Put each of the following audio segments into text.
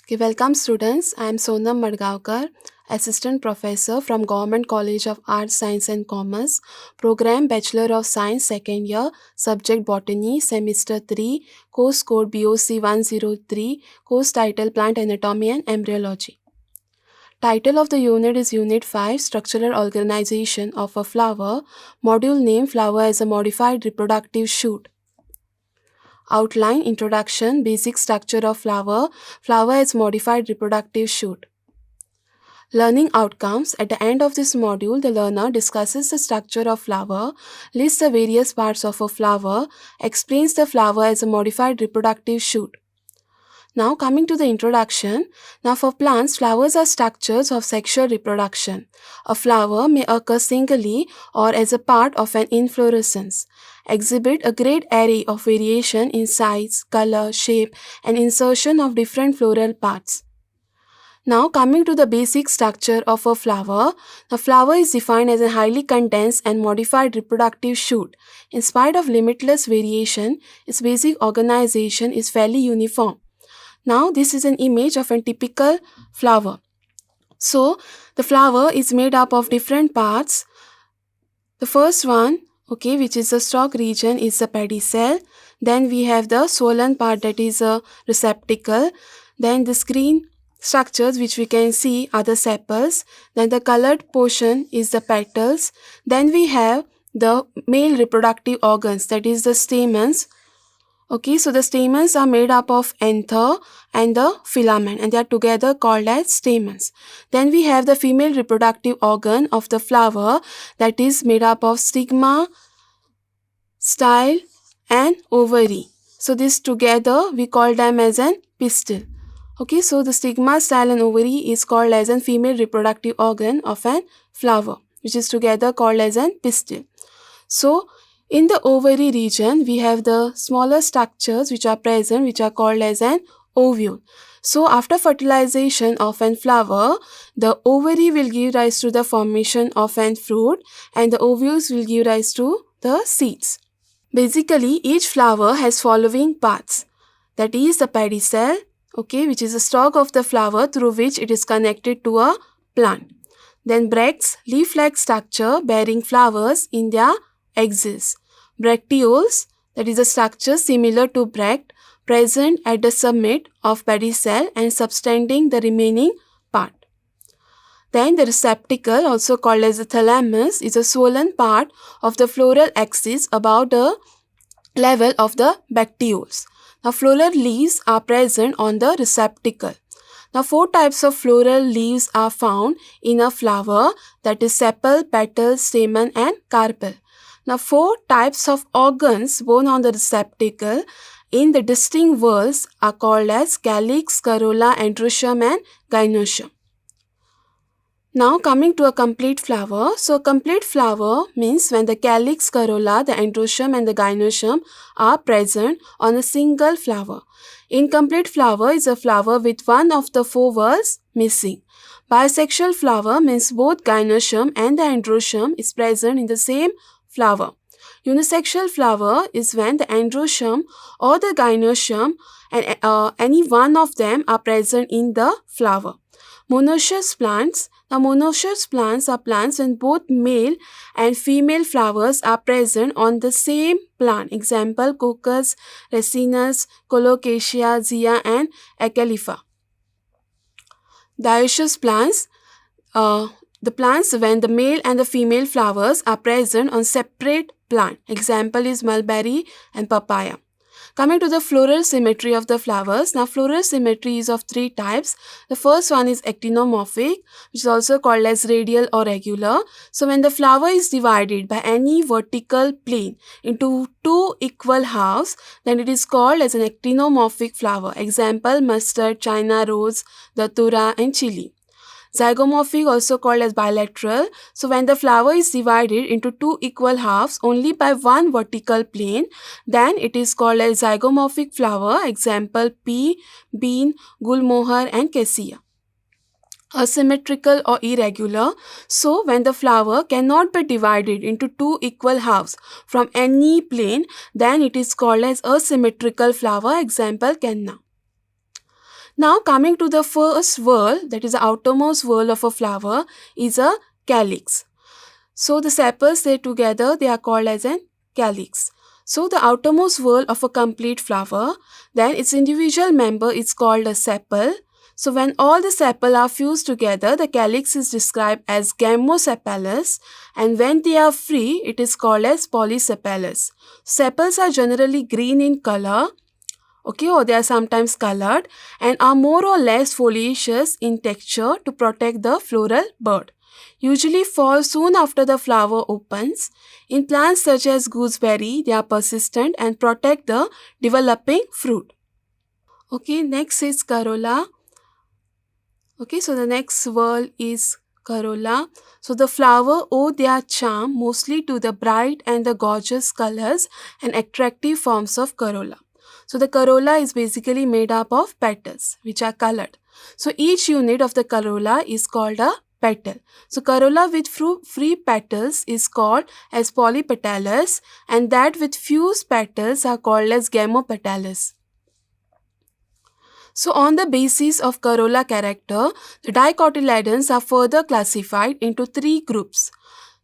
Okay, welcome students. I am Sonam Madgavkar, Assistant Professor from Government College of Arts, Science and Commerce, Program Bachelor of Science, second year, Subject Botany, Semester 3, Course Code BOC 103, Course Title Plant Anatomy and Embryology. Title of the unit is Unit 5, Structural Organization of a Flower, Module name Flower as a Modified Reproductive Shoot. Outline, Introduction, Basic Structure of Flower, Flower as Modified Reproductive Shoot. Learning outcomes. At the end of this module, the learner discusses the structure of flower, lists the various parts of a flower, explains the flower as a modified reproductive shoot. Now coming to the introduction. Now for plants, flowers are structures of sexual reproduction. A flower may occur singly or as a part of an inflorescence. Exhibit a great array of variation in size, color, shape and insertion of different floral parts. Now coming to the basic structure of a flower, the flower is defined as a highly condensed and modified reproductive shoot. In spite of limitless variation, its basic organization is fairly uniform. Now this is an image of a typical flower. So the flower is made up of different parts. The first one, which is the stalk region, is the pedicel. Then we have the swollen part, that is a receptacle. Then the green structures which we can see are the sepals. Then the colored portion is the petals. Then we have the male reproductive organs, that is the stamens. So the stamens are made up of anther and the filament, and they are together called as stamens. Then we have the female reproductive organ of the flower, that is made up of stigma, style and ovary. So this together we call them as an pistil. So the stigma, style and ovary is called as a female reproductive organ of an flower, which is together called as an pistil. So in the ovary region, we have the smaller structures which are present, which are called as an ovule. So after fertilization of an flower, the ovary will give rise to the formation of an fruit and the ovules will give rise to the seeds. Basically, each flower has following parts. That is the pedicel, which is the stalk of the flower through which it is connected to a plant. Then bracts, leaf-like structure bearing flowers in their axis. Bracteoles, that is a structure similar to bract, present at the summit of pedicel and subtending the remaining part. Then the receptacle, also called as the thalamus, is a swollen part of the floral axis above the level of the bracteoles. Now floral leaves are present on the receptacle. Now 4 types of floral leaves are found in a flower, that is sepal, petal, stamen and carpel. Now 4 types of organs borne on the receptacle in the distinct whorls are called as calyx, corolla, androecium and gynoecium. Now coming to a complete flower. So a complete flower means when the calyx, corolla, the androecium and the gynoecium are present on a single flower. Incomplete flower is a flower with one of the 4 whorls missing. Bisexual flower means both gynoecium and the androecium is present in the same flower. Unisexual flower is when the androecium or the gynoecium and any one of them are present in the flower. Monoecious plants. Now monoecious plants are plants when both male and female flowers are present on the same plant. Example, Cocos, Ricinus, Colocasia, Zea and Acalypha. Dioecious plants. The plants when the male and the female flowers are present on separate plant. Example is mulberry and papaya. Coming to the floral symmetry of the flowers. Now floral symmetry is of 3 types. The first one is actinomorphic, which is also called as radial or regular. So when the flower is divided by any vertical plane into 2 equal halves, then it is called as an actinomorphic flower. Example, mustard, China rose, datura and chili. Zygomorphic, also called as bilateral. So when the flower is divided into 2 equal halves only by one vertical plane, then it is called as zygomorphic flower. Example, pea, bean, gulmohar and cassia. Asymmetrical or irregular. So when the flower cannot be divided into 2 equal halves from any plane, then it is called as asymmetrical flower. Example, canna. Now coming to the first whorl, that is the outermost whorl of a flower, is a calyx. So the sepals they together they are called as an calyx. So the outermost whorl of a complete flower, then its individual member is called a sepal. So when all the sepal are fused together, the calyx is described as gamosepalous, and when they are free, it is called as polysepalous. Sepals are generally green in color, okay, or they are sometimes colored and are more or less foliaceous in texture to protect the floral bud. Usually fall soon after the flower opens. In plants such as gooseberry, they are persistent and protect the developing fruit. Okay, next is corolla. Okay, so the next word is corolla. So the flower owe their charm mostly to the bright and the gorgeous colors and attractive forms of corolla. So the corolla is basically made up of petals which are colored. So each unit of the corolla is called a petal. So corolla with free petals is called as polypetalous, and that with fused petals are called as gamopetalous. So on the basis of corolla character, the dicotyledons are further classified into three groups,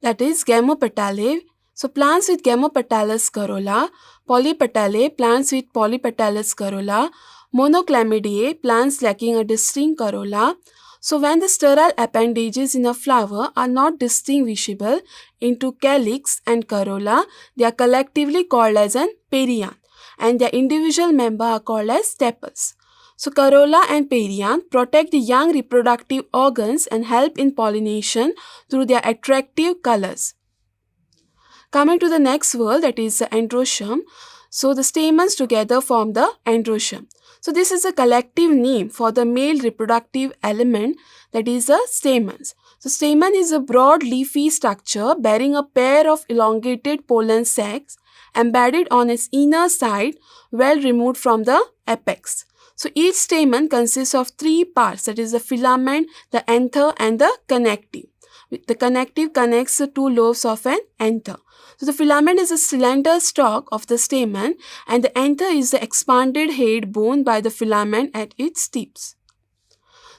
that is gamopetalae. So plants with gamopetalous corolla, polypetalae, plants with polypetalous corolla, monoclamidae, plants lacking a distinct corolla. So when the sterile appendages in a flower are not distinguishable into calyx and corolla, they are collectively called as an perianth, and their individual member are called as tepals. So corolla and perianth protect the young reproductive organs and help in pollination through their attractive colors. Coming to the next whorl, that is the androecium. So the stamens together form the androecium. So this is a collective name for the male reproductive element, that is the stamens. So stamen is a broad leafy structure bearing a pair of elongated pollen sacs embedded on its inner side, well removed from the apex. So each stamen consists of three parts, that is the filament, the anther and the connective. The connective connects the two lobes of an anther. So the filament is a slender stalk of the stamen and the anther is the expanded head borne by the filament at its tips.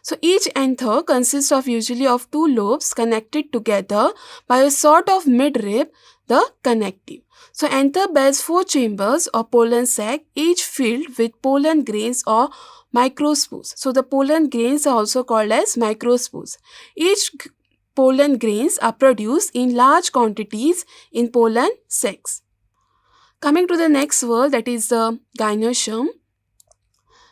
So each anther consists of usually of two lobes connected together by a sort of midrib, the connective. So anther bears four chambers or pollen sac, each filled with pollen grains or microspores. So the pollen grains are also called as microspores. Each pollen grains are produced in large quantities in pollen sacs. Coming to the next word, that is the gynoecium.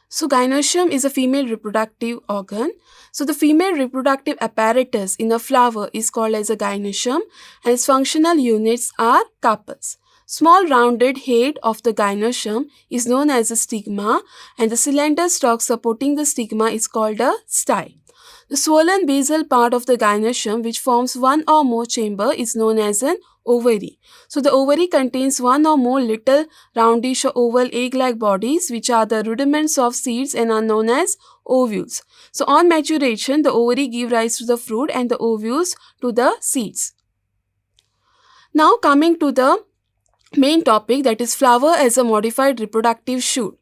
So gynoecium is a female reproductive organ. So the female reproductive apparatus in a flower is called as a gynoecium and its functional units are carpels. Small rounded head of the gynoecium is known as a stigma and the cylinder stalk supporting the stigma is called a style. The swollen basal part of the gynoecium, which forms one or more chamber, is known as an ovary. So the ovary contains one or more little roundish or oval egg-like bodies which are the rudiments of seeds and are known as ovules. So on maturation, the ovary give rise to the fruit and the ovules to the seeds. Now coming to the main topic, that is flower as a modified reproductive shoot.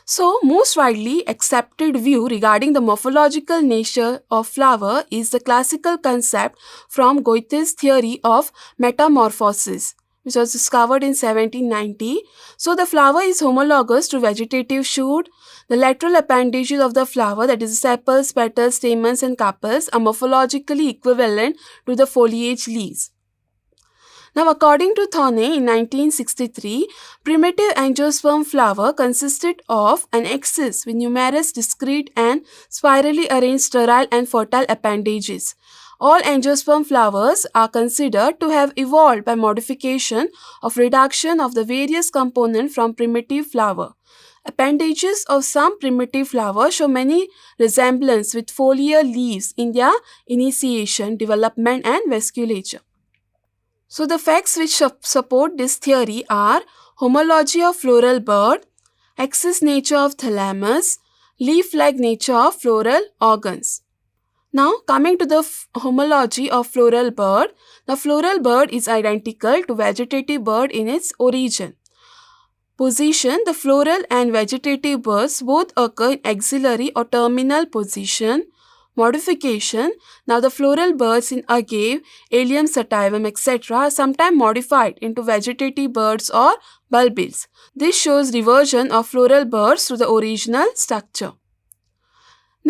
So, most widely accepted view regarding the morphological nature of flower is the classical concept from Goethe's theory of metamorphosis, which was discovered in 1790. So, the flower is homologous to vegetative shoot. The lateral appendages of the flower, that is sepals, petals, stamens and carpels, are morphologically equivalent to the foliage leaves. Now, according to Thorne in 1963, primitive angiosperm flower consisted of an axis with numerous discrete and spirally arranged sterile and fertile appendages. All angiosperm flowers are considered to have evolved by modification of reduction of the various components from primitive flower. Appendages of some primitive flowers show many resemblance with foliar leaves in their initiation, development and vasculature. So the facts which support this theory are homology of floral bud, axis nature of thalamus, leaf-like nature of floral organs. Now coming to the homology of floral bud, the floral bud is identical to vegetative bud in its origin. Position: the floral and vegetative bursts both occur in axillary or terminal position. Modification: now the floral birds in agave, allium sativum, etc. are sometimes modified into vegetative birds or bulbils. This shows reversion of floral birds to the original structure.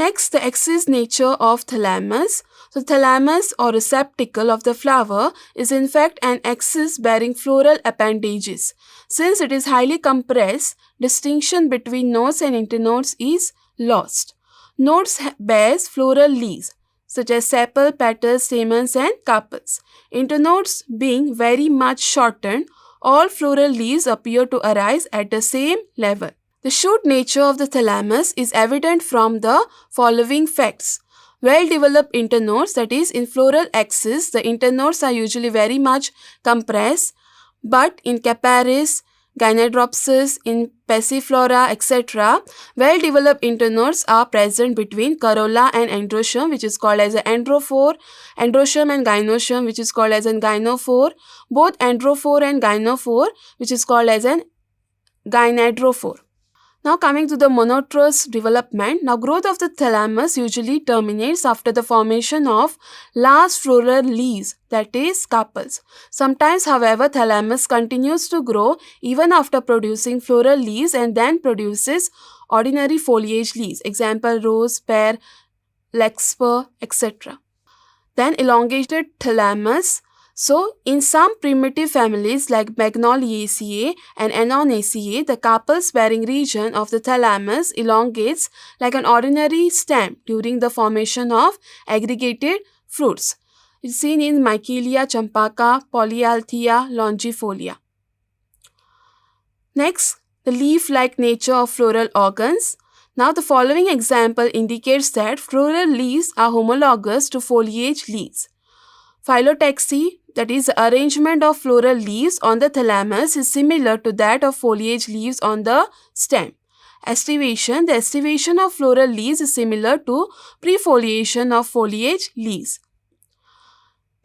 Next, the axis nature of thalamus. So, thalamus or receptacle of the flower is in fact an axis bearing floral appendages. Since it is highly compressed, distinction between nodes and internodes is lost. Nodes bears floral leaves such as sepal, petals, stamens and carpels. Internodes being very much shortened, all floral leaves appear to arise at the same level. The shoot nature of the thalamus is evident from the following facts. Well-developed internodes, that is, in floral axis, the internodes are usually very much compressed, but in Capparis, Gynandropsis, in Passiflora, etc., well-developed internodes are present between corolla and androecium, which is called as an androphore, androecium and gynoecium, which is called as an gynophore, both androphore and gynophore, which is called as an gynandrophore. Now coming to the monotrous development, now growth of the thalamus usually terminates after the formation of last floral leaves, that is carpels. Sometimes however thalamus continues to grow even after producing floral leaves and then produces ordinary foliage leaves, example rose, pear, larkspur, etc. Then elongated thalamus. So, in some primitive families like Magnoliaceae and Annonaceae, the carpels bearing region of the thalamus elongates like an ordinary stem during the formation of aggregated fruits. It's seen in Michelia champaca, Polyalthia longifolia. Next, the leaf-like nature of floral organs. Now, the following example indicates that floral leaves are homologous to foliage leaves. Phyllotaxy, that is, the arrangement of floral leaves on the thalamus is similar to that of foliage leaves on the stem. Estivation, the estivation of floral leaves is similar to prefoliation of foliage leaves.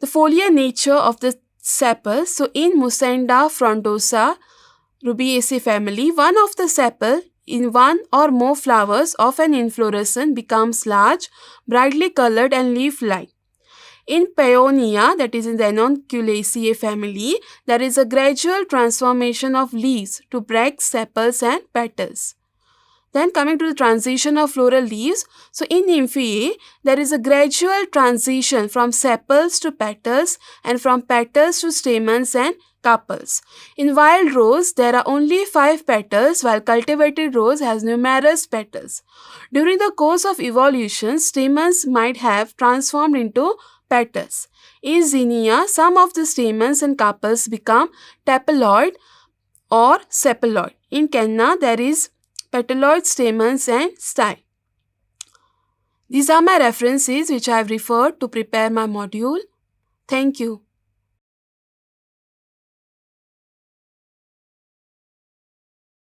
The foliar nature of the sepals. So, in Musenda frondosa rubiaceae family, one of the sepal in one or more flowers of an inflorescence becomes large, brightly colored and leaf-like. In Paeonia, that is in the Anonculaceae family, there is a gradual transformation of leaves to bracts, sepals and petals. Then coming to the transition of floral leaves, so in Nymphaea, there is a gradual transition from sepals to petals and from petals to stamens and carpels. In wild rose, there are only 5 petals while cultivated rose has numerous petals. During the course of evolution, stamens might have transformed into petals. In Zinnia, some of the stamens and carpels become tepaloid or sepaloid. In Canna, there is petaloid stamens and style. These are my references which I have referred to prepare my module. Thank you.